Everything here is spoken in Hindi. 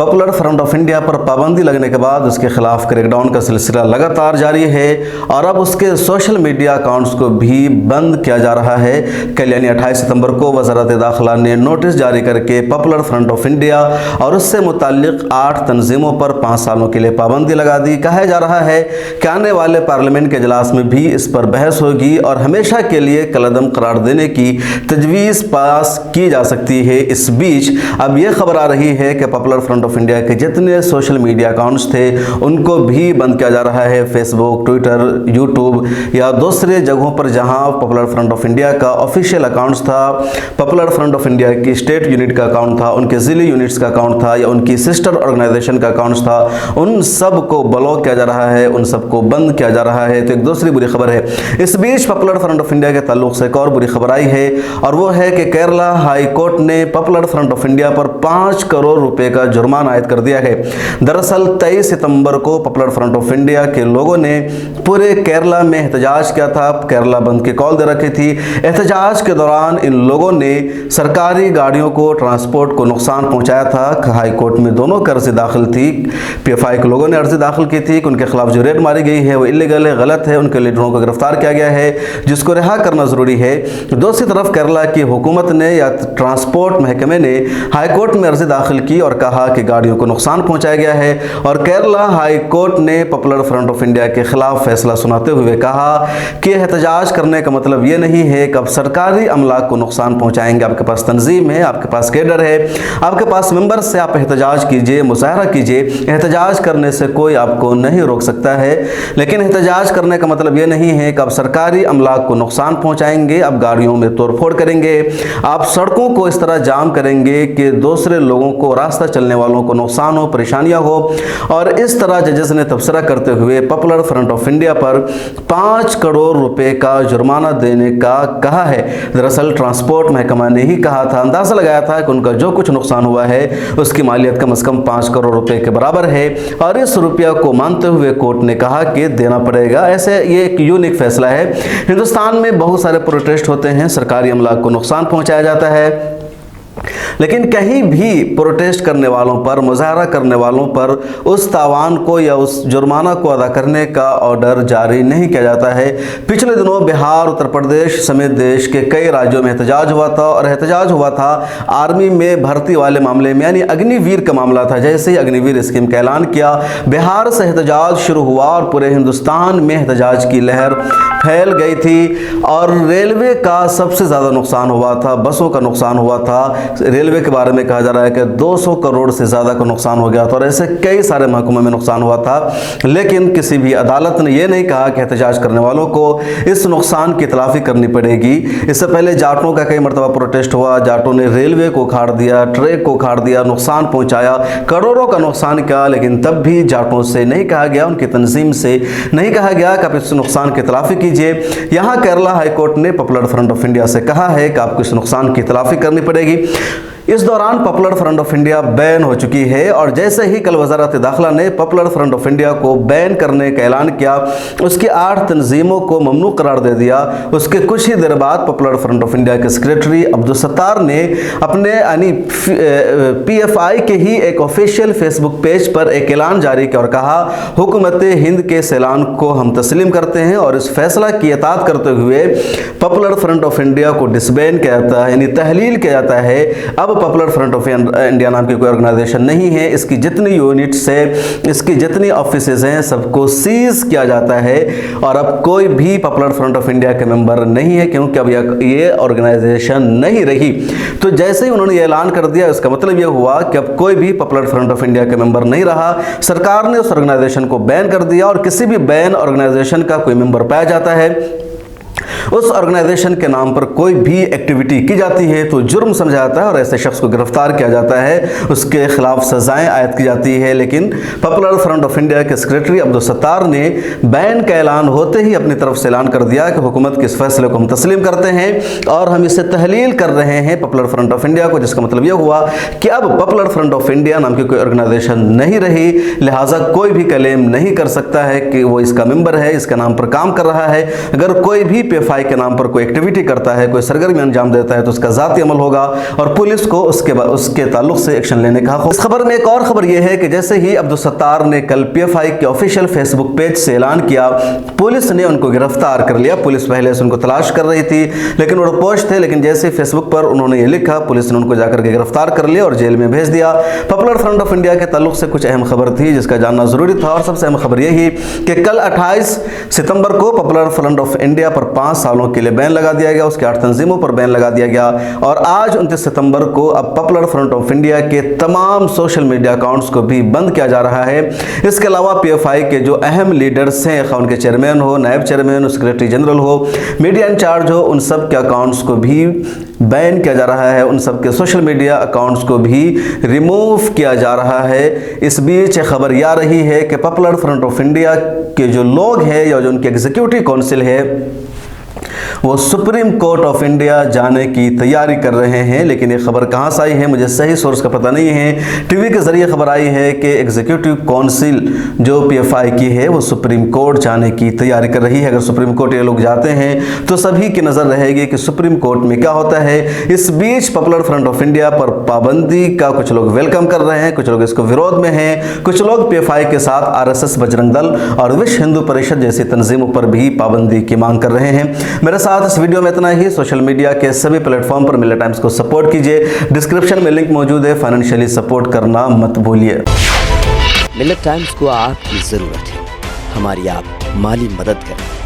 पॉपुलर फ्रंट ऑफ इंडिया पर पाबंदी लगने के बाद उसके खिलाफ क्रैकडाउन का सिलसिला लगातार जारी है और अब उसके सोशल मीडिया अकाउंट्स को भी बंद किया जा रहा है। कल यानी 28 सितंबर को वज़ारत दाखिला ने नोटिस जारी करके पॉपुलर फ्रंट ऑफ इंडिया और उससे मुताल्लिक 8 तंजीमों पर 5 सालों के लिए पाबंदी लगा दी। कहा जा रहा है कि आने वाले पार्लियामेंट के इजलास में भी इस पर बहस होगी और हमेशा के लिए कलअदम करार देने की तजवीज़ पास की जा सकती है। इस बीच अब यह खबर आ रही है कि पॉपुलर फ्रंट ऑफ इंडिया के जितने सोशल मीडिया अकाउंट्स थे उनको भी बंद किया जा रहा है। फेसबुक, ट्विटर, यूट्यूब या दूसरे जगहों पर जहां पॉपुलर फ्रंट ऑफ इंडिया का ऑफिशियल अकाउंट्स था, पॉपुलर फ्रंट ऑफ इंडिया की स्टेट यूनिट का अकाउंट था, उनके ज़िली यूनिट्स का अकाउंट था या उनकी सिस्टर ऑर्गेनाइजेशन का अकाउंट्स था, उन सब को ब्लॉक किया जा रहा है, उन सबको बंद किया जा रहा है। तो एक दूसरी बुरी खबर है। इस बीच पॉपुलर फ्रंट ऑफ इंडिया के ताल्लुक से एक और बुरी खबर आई है और वो है कि केरला हाई कोर्ट ने पॉपुलर फ्रंट ऑफ इंडिया पर 5 करोड़ रुपए का जुर्माना आयद कर दिया है। दरअसल 23 सितंबर को पॉपुलर फ्रंट ऑफ इंडिया के लोगों ने पूरे केरला में एहतजाज किया था। केरला बंद की कॉल दे रखी थी। एहतजाज के दौरान इन लोगों ने सरकारी गाड़ियों को, ट्रांसपोर्ट को नुकसान पहुंचाया था। हाई कोर्ट में दोनों की अर्जी दाखिल थी। PFI के लोगों ने अर्जी दाखिल की थी कि उनके खिलाफ जो रेड मारी गई है वो इलीगल है, गलत है, उनके लीडरों को गिरफ्तार किया गया है जिसको रिहा करना ज़रूरी है। दूसरी तरफ केरला की हुकूमत ने या ट्रांसपोर्ट महकमे ने हाई कोर्ट में अर्जी दाखिल की और कहा कि गाड़ियों को नुकसान पहुंचाया गया है और केरला हाई कोर्ट ने पॉपुलर फ्रंट ऑफ इंडिया के खिलाफ फैसला सुनाते हुए कहा कि एहतजाज करने का मतलब ये नहीं है कि अब सरकारी अमलाक को नुकसान पहुंचाएंगे। आपके पास तंजीम है, आपके पास कैडर है, आपके पास मेंबर्स से, आप एहतजाज कीजिए, मुजाहरा कीजिए। एहतजाज करने से कोई आपको नहीं रोक सकता है, लेकिन एहतजाज करने का मतलब ये नहीं है कि आप सरकारी अमलाक को नुकसान पहुंचाएंगे, आप गाड़ियों में तोड़फोड़ करेंगे, आप सड़कों को इस तरह जाम करेंगे कि दूसरे लोगों को, रास्ता चलने वालों को नुकसान हो, परेशानियां हो। और इस तरह जजेस ने तबसरा करते हुए पॉपुलर फ्रंट ऑफ इंडिया पर 5 करोड़ रुपए का जुर्माना देने का कहा है। दरअसल ट्रांसपोर्ट महकमा ने ही कहा था, अंदाजा लगाया था कि उनका जो कुछ नुकसान हुआ है उसकी मालियत कम से कम 5 करोड़ रुपए के बराबर है और इस रुपया को मानते हुए कोर्ट ने कहा कि देना पड़ेगा। ऐसे ये एक यूनिक फैसला है। हिंदुस्तान में बहुत सारे प्रोटेस्ट होते हैं, सरकारी अमलाक को नुकसान पहुंचाया जाता है, लेकिन कहीं भी प्रोटेस्ट करने वालों पर, मुजाहरा करने वालों पर उस तावान को या उस जुर्माना को अदा करने का ऑर्डर जारी नहीं किया जाता है। पिछले दिनों बिहार, उत्तर प्रदेश समेत देश के कई राज्यों में एहतजाज हुआ था और एहतजाज हुआ था आर्मी में भर्ती वाले मामले में, यानी अग्निवीर का मामला था। जैसे ही अग्निवीर स्कीम का ऐलान किया, बिहार से एहतजाज शुरू हुआ और पूरे हिंदुस्तान में एहतजाज की लहर फैल गई थी और रेलवे का सबसे ज़्यादा नुकसान हुआ था, बसों का नुकसान हुआ था। रेलवे के बारे में कहा जा रहा है कि 200 करोड़ से ज़्यादा का नुकसान हो गया था और ऐसे कई सारे महकमों में नुकसान हुआ था, लेकिन किसी भी अदालत ने यह नहीं कहा कि एहतजाज करने वालों को इस नुकसान की तलाफी करनी पड़ेगी। इससे पहले जाटों का कई मरतबा प्रोटेस्ट हुआ। जाटों ने रेलवे को उखाड़ दिया, ट्रैक को उखाड़ दिया, नुकसान पहुँचाया, करोड़ों का नुकसान किया, लेकिन तब भी जाटों से नहीं कहा गया, उनकी तंजीम से नहीं कहा गया कि आप इस नुकसान की तलाफी कीजिए। यहाँ केरला हाई कोर्ट ने पॉपुलर फ्रंट ऑफ इंडिया से कहा है कि आपको इस नुकसान की तलाफी करनी पड़ेगी। इस दौरान popular front of India ban हो चुकी है और जैसे ही कल वज़ारत दाखिला ने पॉपुलर फ्रंट ऑफ इंडिया को बैन करने का ऐलान किया, उसकी 8 तंजीमों को ममनू करार दे दिया। उसके कुछ ही देर बाद पॉपुलर फ्रंट ऑफ इंडिया के सेक्रेटरी अब्दुल सत्तार ने अपने यानी PFI के ही एक ऑफिशियल फेसबुक पेज पर एक ऐलान जारी किया और कहा, हुकूमत हिंद के इस ऐलान को हम तस्लीम करते हैं और इस फैसला की इताअत करते हुए पॉपुलर फ्रंट ऑफ इंडिया को डिसबैन किया जाता है, यानी तहलील किया जाता है। अब पॉपुलर फ्रंट ऑफ इंडिया नाम की कोई ऑर्गेनाइजेशन नहीं है। इसकी जितनी यूनिट्स है, इसकी जितनी ऑफिसेज हैं, सबको सीज किया जाता है और अब कोई भी पॉपुलर फ्रंट ऑफ इंडिया के मेंबर नहीं है, क्योंकि अब ये ऑर्गेनाइजेशन नहीं रही। तो जैसे ही उन्होंने ये ऐलान कर दिया, इसका मतलब ये हुआ कि अब कोई भी पॉपुलर फ्रंट ऑफ इंडिया के मेंबर नहीं रहा। सरकार ने उस ऑर्गेनाइजेशन को बैन कर दिया और किसी भी बैन ऑर्गेनाइजेशन का कोई मेंबर पाया जाता है, उस ऑर्गेनाइजेशन के नाम पर कोई भी एक्टिविटी की जाती है तो जुर्म समझा जाता है और ऐसे शख्स को गिरफ्तार किया जाता है, उसके खिलाफ सजाएं आयद की जाती है। लेकिन पॉपुलर फ्रंट ऑफ इंडिया के सेक्रेटरी अब्दुल सत्तार ने बैन का ऐलान होते ही अपनी तरफ से ऐलान कर दिया कि हुकूमत के इस फैसले को हम तस्लीम करते हैं और हम इसे तहलील कर रहे हैं पॉपुलर फ्रंट ऑफ इंडिया को, जिसका मतलब यह हुआ कि अब पॉपुलर फ्रंट ऑफ इंडिया नाम की कोई ऑर्गेनाइजेशन नहीं रही। लिहाजा कोई भी क्लेम नहीं कर सकता है कि वो इसका मेंबर है, इसका नाम पर काम कर रहा है। अगर कोई भी PFI पीएफआई के नाम पर कोई एक्टिविटी करता है, कोई सरगर्मी अंजाम देता है तो उसका ज़ाती अमल होगा और पुलिस को उसके ताल्लुक से एक्शन लेने का हो। इस खबर में एक और खबर यह है कि जैसे ही अब्दुल सत्तार ने कल पीएफआई के ऑफिशियल फेसबुक पेज से ऐलान किया, पुलिस ने उनको गिरफ्तार कर लिया। पुलिस पहले से उनको तलाश कर रही थी, लेकिन वो पोस्ट थे, लेकिन जैसे फेसबुक पर उन्होंने ये लिखा, पुलिस ने उनको जाकर के गिरफ्तार कर लिया और जेल में भेज दिया। पॉपुलर फ्रंट ऑफ इंडिया के ताल्लुक से कुछ अहम खबर थी जिसका जानना जरूरी था, और सबसे अहम खबर यही कि कल 28 सितंबर को पॉपुलर फ्रंट ऑफ इंडिया पर 5 सालों के लिए बैन लगा दिया गया, उसके 8 तंजीमों पर बैन लगा दिया गया। और आज 29 सितंबर को अब पॉपुलर फ्रंट ऑफ इंडिया के तमाम सोशल मीडिया अकाउंट्स को भी बंद किया जा रहा है। इसके अलावा पीएफआई के जो अहम लीडर्स हैं, उनके चेयरमैन हो, नायब चेयरमैन, सेक्रेटरी जनरल हो, मीडिया इंचार्ज हो, उन सब के अकाउंट्स को भी बैन किया जा रहा है, उन सब के सोशल मीडिया अकाउंट्स को भी रिमूव किया जा रहा है। इस बीच खबर यह आ रही है कि पॉपुलर फ्रंट ऑफ इंडिया के जो लोग हैं या जो उनकी एग्जीक्यूटिव काउंसिल है वो सुप्रीम कोर्ट ऑफ इंडिया जाने की तैयारी कर रहे हैं। लेकिन ये खबर कहाँ से आई है, मुझे सही सोर्स का पता नहीं है। टीवी के जरिए खबर आई है कि एग्जीक्यूटिव काउंसिल जो पीएफआई की है वो सुप्रीम कोर्ट जाने की तैयारी कर रही है। अगर सुप्रीम कोर्ट ये लोग जाते हैं तो सभी की नज़र रहेगी कि सुप्रीम कोर्ट में क्या होता है। इस बीच पॉपुलर फ्रंट ऑफ इंडिया पर पाबंदी का कुछ लोग वेलकम कर रहे हैं, कुछ लोग इसको विरोध में हैं, कुछ लोग पीएफआई के साथ आरएसएस, बजरंग दल और विश्व हिंदू परिषद जैसी तंजीमों पर भी पाबंदी की मांग कर रहे हैं। मेरे साथ इस वीडियो में इतना ही। सोशल मीडिया के सभी प्लेटफॉर्म पर मिलेट टाइम्स को सपोर्ट कीजिए। डिस्क्रिप्शन में लिंक मौजूद है, फाइनेंशियली सपोर्ट करना मत भूलिए। मिलेट टाइम्स को आपकी जरूरत है, हमारी आप माली मदद करें।